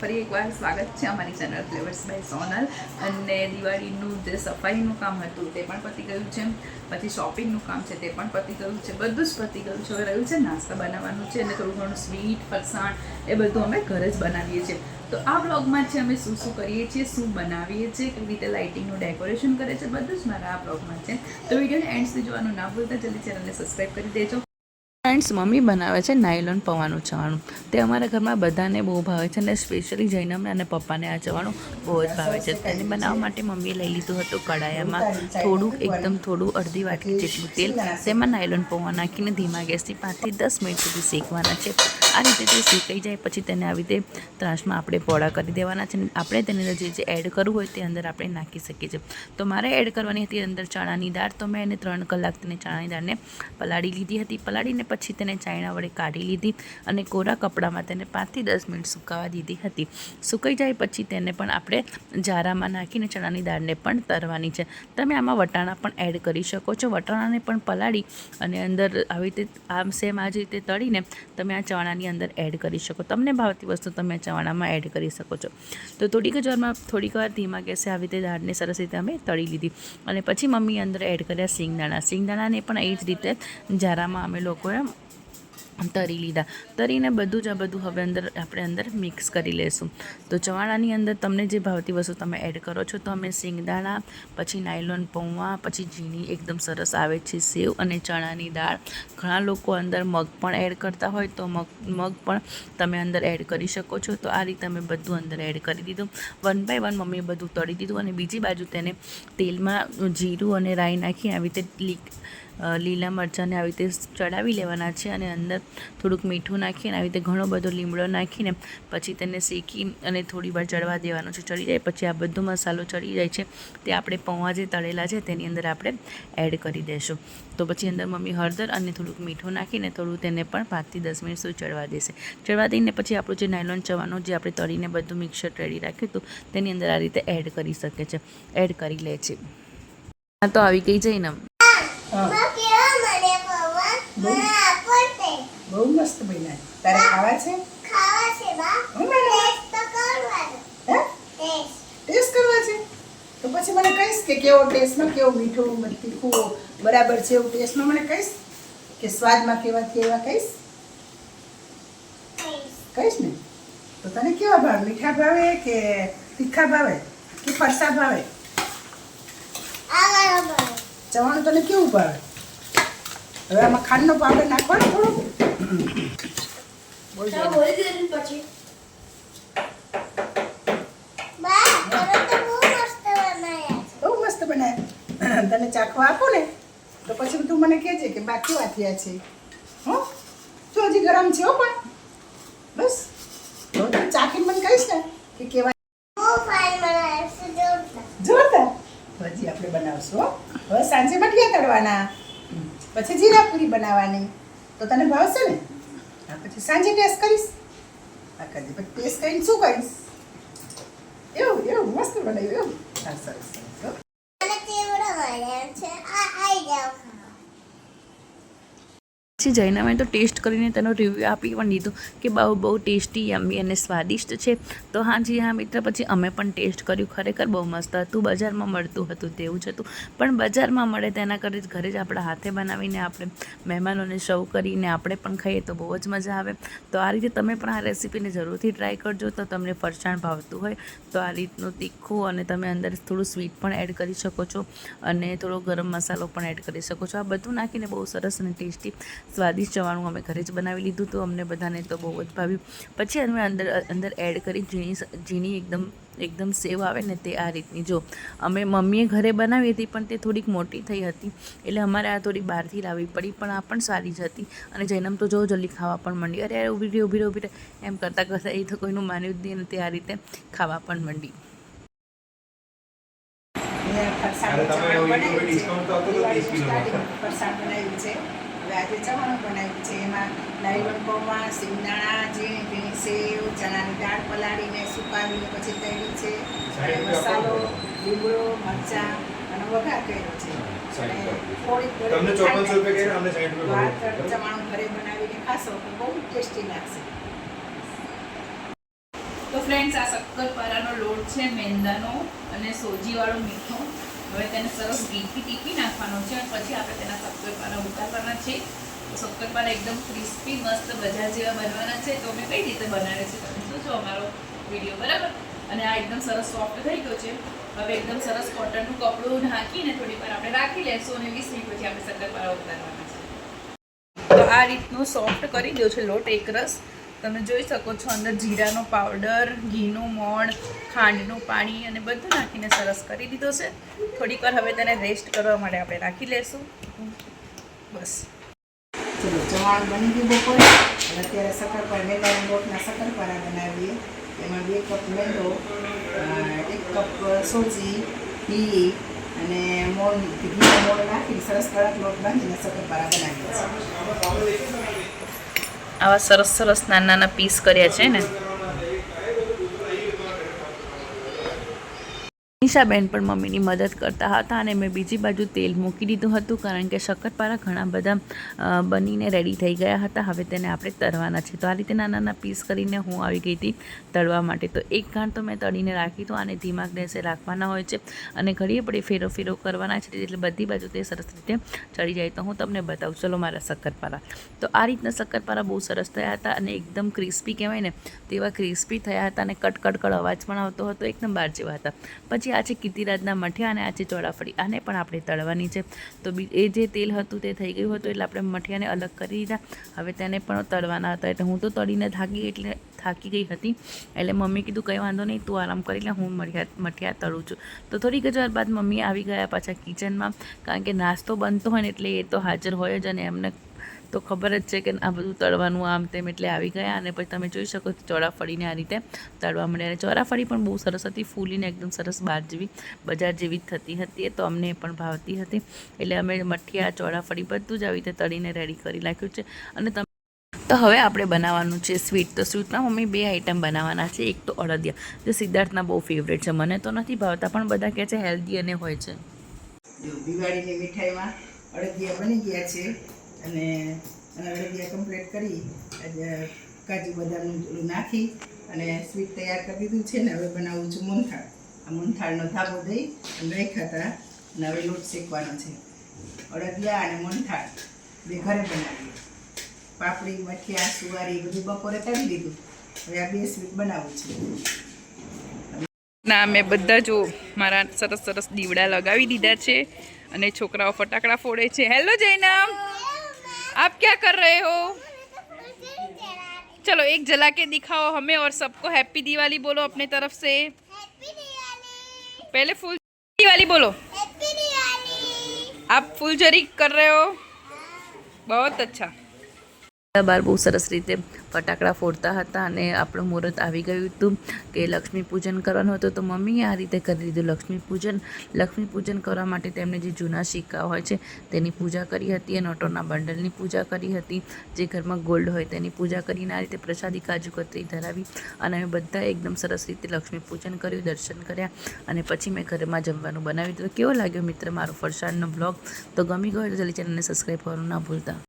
ફરી એકવાર સ્વાગત છે અમારી ચેનલ ફ્લેવર્સ બાય સોનલ. અને દિવાળીનું જે સફાઈનું કામ હતું તે પણ પતી ગયું છે, પછી શોપિંગનું કામ છે તે પણ પતી ગયું છે, બધું જ પતી ગયું છે. હવે રહ્યું છે નાસ્તા બનાવવાનું છે અને થોડું ઘણું સ્વીટ ફરસાણ એ બધું અમે ઘરે જ બનાવીએ છીએ. તો આ બ્લોગમાં છે અમે શું શું કરીએ છીએ, શું બનાવીએ છીએ, કઈ રીતે લાઇટિંગનું ડેકોરેશન કરે છે, બધું જ મારા આ બ્લોગમાં છે. તો વિડીયોને એન્ડ સુધી જોવાનું ના ભૂલતા, જલ્દી ચેનલને સબસ્ક્રાઈબ કરી દેજો. ફ્રેન્ડ્સ, મમ્મી બનાવે છે નાયલોન પૌવાનું ચવાણું. તે અમારા ઘરમાં બધાને બહુ ભાવે છે અને સ્પેશિયલી જૈનમને અને પપ્પાને આ ચવાણું બહુ જ ભાવે છે. તેને બનાવવા માટે મમ્મીએ લઈ લીધું હતું કડાયામાં થોડું અડધી વાટકી જેટલું તેલ. તેમાં નાયલોન પૌવા નાખીને ધીમા ગેસથી 5 થી 10 મિનિટ સુધી શેકવાના છે. આ રીતે તે શેકાઈ જાય પછી તેને આવી રીતે ત્રાસમાં આપણે પોળા કરી દેવાના છે. આપણે તેને જે એડ કરવું હોય તે અંદર આપણે નાખી શકીએ છીએ. તો મારે એડ કરવાની હતી અંદર ચણાની દાળ. તો મેં એને 3 કલાક તેને ચણાની દાળને પલાળી લીધી હતી. પલાળીને પછી તેને ચાયણા વડે કાઢી લીધી અને કોરા કપડામાં તેને 5 થી 10 મિનિટ સુકાવા દીધી હતી. સુકાઈ જાય પછી તેને પણ આપણે જારામાં નાખીને ચણાની દાળને પણ તરવાની છે. તમે આમાં વટાણા પણ એડ કરી શકો છો. વટાણાને પણ પલાળી અને અંદર આવી રીતે આમ સેમ આ જ રીતે તળીને તમે આ ચણાની અંદર એડ કરી શકો. તમને ભાવતી વસ્તુ તમે ચણામાં એડ કરી શકો છો. તો થોડીક વાર ધીમા ગેસે આવી રીતે દાળને સરસ રીતે અમે તળી લીધી અને પછી મમ્મી અંદર એડ કર્યા સિંગદાણાને પણ એ જ રીતે જારામાં અમે લોકોએ તરી લીધા. તરીને બધું હવે આપણે અંદર મિક્સ કરી લઈશું. તો ચવાણાની અંદર તમને જે ભાવતી વસ્તુ તમે એડ કરો છો. તો અમે સિંગદાણા, પછી નાયલોન પૌવા, પછી ઝીણી એકદમ સરસ આવે છે સેવ અને ચણાની દાળ. ઘણા લોકો અંદર મગ પણ એડ કરતા હોય તો મગ પણ તમે અંદર એડ કરી શકો છો. તો આ રીતે અમે બધું અંદર એડ કરી દીધું. 1 બાય 1 મમ્મીએ બધું તળી દીધું અને બીજી બાજુ તેને તેલમાં જીરું અને રાઈ નાખી આવી રીતે લીલા મરચાંને આવી રીતે ચડાવી લેવાના છે અને અંદર થોડુંક મીઠું નાખીને આવી રીતે ઘણો બધો લીમડો નાખીને પછી તેને શેકી અને થોડી વાર ચડવા દેવાનું છે. ચડી જાય પછી આ બધો મસાલો ચડી જાય છે તે આપણે પૌવા જે તળેલા છે તેની અંદર આપણે એડ કરી દઈશું. તો પછી અંદર મમ્મી હળદર અને થોડુંક મીઠું નાખીને થોડું તેને પણ 5 થી 10 મિનિટ સુધી ચડવા દેશે. ચડવા દઈને પછી આપણું જે નાયલોન ચવાનું જે આપણે તળીને બધું મિક્સર રેડી રાખ્યું હતું તેની અંદર આ રીતે એડ કરી શકે છે, એડ કરી લે છે. હા, તો આવી ગઈ જઈને બહુ મસ્ત બન્યા. તારે ખાવા છે? ટેસ્ટ કરવા છે? તો પછી મને કહીશ કે કેવો ટેસ્ટમાં, કેવું મીઠું તીખું બરાબર છે એવું ટેસ્ટમાં મને કહીશ કે સ્વાદમાં કેવા કહીશ ને? તો તને કેવા ભાવે? મીઠા ભાવે કે તીખા ભાવે કે ફરસા ભાવે? ચવાણું તને કેવું ભાવે? હવે આમાં ખાંડનો પાવડર નાખવાનો થોડો. બહુ મસ્ત બનાવ્યા. તને ચાખવા આપું ને તો પછી તું મને કહેજે કે બા કેવા થયા છે. હો જો હજી ગરમ છે. હો પણ બસ તો તું ચાખીને મને કહીશ ને કે કેવા. જોરદાર. હજી આપણે બનાવશું. હવે સાંજે મઠિયા તળવાના, પછી જીરાપુરી બનાવવાની. તો તને ભાવશે ને? હા, પછી સાંજે ટેસ્ટ કરીશ. આ કરી પછી ટેસ્ટ કરીને શું કહીશ? એવું મસ્ત બનાવ્યું. એવું હા, સરસ. પછી જૈનમે તો ટેસ્ટ કરીને તેનો રિવ્યૂ આપી પણ દીધું કે બહુ ટેસ્ટી, યમ્મી અને સ્વાદિષ્ટ છે. તો હા મિત્ર, પછી અમે પણ ટેસ્ટ કર્યું. ખરેખર બહુ મસ્ત હતું. બજારમાં મળતું હતું તેવું જ હતું, પણ બજારમાં મળે તેના કરતાં ઘરે જ આપણા હાથે બનાવીને આપણે મહેમાનોને સર્વ કરીને આપણે પણ ખાઈએ તો બહુ જ મજા આવે. તો આ રીતે તમે પણ આ રેસીપીને જરૂરથી ટ્રાય કરજો. તો તમને ફરસાણ ભાવતું હોય તો આ રીતનું તીખું અને તમે અંદર થોડું સ્વીટ પણ એડ કરી શકો છો અને થોડો ગરમ મસાલો પણ એડ કરી શકો છો. આ બધું નાખીને બહુ સરસ અને ટેસ્ટી સ્વાદિષ્ટ ચવાણું અમે ઘરે જ બનાવી લીધું. તો અમને બધાને તો બહુ જ ભાવ્યું. પછી અમે અંદર એડ કરી ઝીણી એકદમ સેવ આવે ને તે આ રીતની. જો અમે મમ્મીએ ઘરે બનાવી હતી પણ તે થોડીક મોટી થઈ હતી એટલે અમારે આ થોડી બહારથી લાવવી પડી, પણ આ પણ સારી જ હતી. અને જૈનમ તો જો જલ્દી ખાવા પણ માંડી. અરે ઊભી રહે એમ કરતાં એ તો કોઈનું માન્યું જ નહીં અને તે આ રીતે ખાવા પણ માંડી. ફરસાણ બનાવ્યું છે. હવે આજે ચવાણું બનાવ્યું છે. એમાં નાયલોન પૌવા, સિંગદાણા, ઝીણી સેવ, ચણાની દાળ પલાળીને સુકાવીને પછી તળી છે, મસાલો, લીમડો, મરચાં અને વઘાર કર્યો છે. તમને 54 રૂપિયા અમને 60 રૂપિયા. ચવાણું ઘરે બનાવીને ખાશો તો બહુ ટેસ્ટી લાગશે. તો તો ફ્રેન્ડ્સ, આ શક્કરપારાનો લોટ છે મેંદાનો અને સોજીવાળો મીઠો. હવે તેને સરસ ઘીથી ટીકી નાખવાનો છે અને પછી આપણે તેના શક્કરપારા ઉતારવાના છે. શક્કરપારા એકદમ ક્રિસ્પી મસ્ત બજાર જેવા બનવાના છે. તો મેં કઈ રીતે બનાવે છે તમે જોજો અમારો વિડીયો, બરાબર. અને આ એકદમ સરસ સોફ્ટ થઈ ગયો છે. હવે એકદમ સરસ કોટનનું કપડું ઢાંકીને થોડી વાર આપણે રાખી લેશું અને 20 મિનિટ પછી આપણે શક્કરપારા ઉતારવાના છે. તો આ રીતનું સોફ્ટ કરી દો છે લોટ એકરસ. તમે જોઈ શકો છો અંદર જીરાનો પાવડર, ઘીનું મોણ, ખાંડનું પાણી અને બધું નાખીને સરસ કરી દીધો છે. થોડીક વાર હવે તેને રેસ્ટ કરવા માટે આપણે રાખી લેશું. બસ ચલો, ચવાણું બની ગયું બપોરે. અને અત્યારે શક્કરપારા, મેંદાના લોટના શક્કરપારા બનાવીએ. એમાં 2 કપ મેંદો, 1 કપ સોજી, ઘી અને ઘીનો મોણ નાખી સરસ કડક લોટ બાંધીને શક્કરપારા બનાવીએ છીએ. આવા સરસ સરસ નાના નાના પીસ કર્યા છે ને. નિશાબેન પણ મમ્મીની મદદ કરતા હતા અને મેં બીજી બાજુ તેલ મૂકી દીધું હતું, કારણ કે શક્કરપારા ઘણા બધા બનીને રેડી થઈ ગયા હતા. હવે તેને આપણે તળવાના છે. તો આ રીતે નાના નાના પીસ કરીને હું આવી ગઈ હતી તળવા માટે. તો એક ગાંઠ તો મેં તળીને રાખી તો આને ધીમા ગેસે રાખવાના હોય છે અને ઘડીએ પડી ફેરો ફેરો કરવાના છે, એટલે બધી બાજુ તે સરસ રીતે ચડી જાય. તો હું તમને બતાવું. ચલો મારા શક્કરપારા. તો આ રીતના શક્કરપારા બહુ સરસ થયા હતા અને એકદમ ક્રિસ્પી કહેવાય ને તેવા ક્રિસ્પી થયા હતા અને કડકડ અવાજ પણ આવતો હતો. એકદમ બહાર જેવા હતા. પછી આ છે કીર્તિરાજના મઠિયા અને આ છે ચોળાફળી. આને પણ આપણે તળવાની છે. તો એ જે તેલ હતું તે થઈ ગયું હતું એટલે આપણે મઠિયાને અલગ કરી દીધા. હવે તેને પણ તળવાના હતા. એટલે હું તો તળીને થાકી ગઈ હતી. એટલે મમ્મી કીધું કંઈ વાંધો નહીં, તું આરામ કરી લે, હું મઠિયા તળું છું. તો થોડીક જ વાર બાદ મમ્મી આવી ગયા પાછા કિચનમાં, કારણ કે નાસ્તો બનતો હોય ને એટલે એ તો હાજર હોય જ અને એમને તો ખબર જ છે કે આ બધું તળવાનું આમ તેમ, એટલે આવી ગયા. અને પછી તમે જોઈ શકો છો ચોળાફળીને આ રીતે તળવા મળ્યા. અને ચોળાફળી પણ બહુ સરસ હતી, ફૂલીને એકદમ સરસ બજાર જેવી જ થતી હતી. એ તો અમને પણ ભાવતી હતી. એટલે અમે મઠિયા, ચોળાફળી બધું જ આવી રીતે તળીને રેડી કરી નાખ્યું છે. અને તો હવે આપણે બનાવવાનું છે સ્વીટ. તો સ્વીટમાં મમ્મી 2 આઈટમ બનાવવાના છે. એક તો અડદિયા, જે સિદ્ધાર્થના બહુ ફેવરેટ છે. મને તો નથી ભાવતા પણ બધા કહે છે હેલ્ધી અને હોય છે. દિવાળીની મીઠાઈમાં અડદિયા બની ગયા છે અને અડદિયા કમ્પ્લીટ કરી કાજુ બદામનું નાખી અને સ્વીટ તૈયાર કરી દીધું છે ને. હવે બનાવું છું મોહનથાળ. આ મોહનથાળનો ધાબો દઈ અને રાખ્યા હતા અને હવે લોટ શેકવાનો છે. અડદિયા અને મોહનથાળ 2 ઘરે બનાવીએ. પાપડી, મઠિયા, સુવારી બધું બપોરે તળી દીધું. હવે આ 2 સ્વીટ બનાવું છું. ના, મેં બધા જો મારા સરસ સરસ દીવડા લગાવી દીધા છે અને છોકરાઓ ફટાકડા ફોડે છે. હેલો જૈનમ, आप क्या कर रहे हो? चलो एक जला के दिखाओ हमें और सबको हैप्पी दिवाली बोलो अपने तरफ से. पहले फुल दिवाली बोलो. आप फुलझड़ी कर रहे हो? बहुत अच्छा. બાર બહુ સરસ રીતે ફટાકડા ફોડતા હતા અને આપણું મુહૂર્ત આવી ગયું હતું કે લક્ષ્મી પૂજન કરવાનું હતું. તો મમ્મીએ આ રીતે કરી દીધું લક્ષ્મી પૂજન કરવા માટે તેમણે જે જૂના સિક્કા હોય છે તેની પૂજા કરી હતી, નોટોના બંડલની પૂજા કરી હતી, જે ઘરમાં ગોલ્ડ હોય તેની પૂજા કરીને આ રીતે પ્રસાદી કાજુ કતરી ધરાવી અને અમે બધા એકદમ સરસ રીતે લક્ષ્મી પૂજન કર્યું, દર્શન કર્યા અને પછી મેં ઘરમાં જમવાનું બનાવ્યું. તો કેવો લાગ્યો મિત્ર મારો ફરસાણનો બ્લોગ? તો ગમી ગયો તો જલ્દી ચેનલને સબસ્ક્રાઈબ કરવાનું ના ભૂલતા.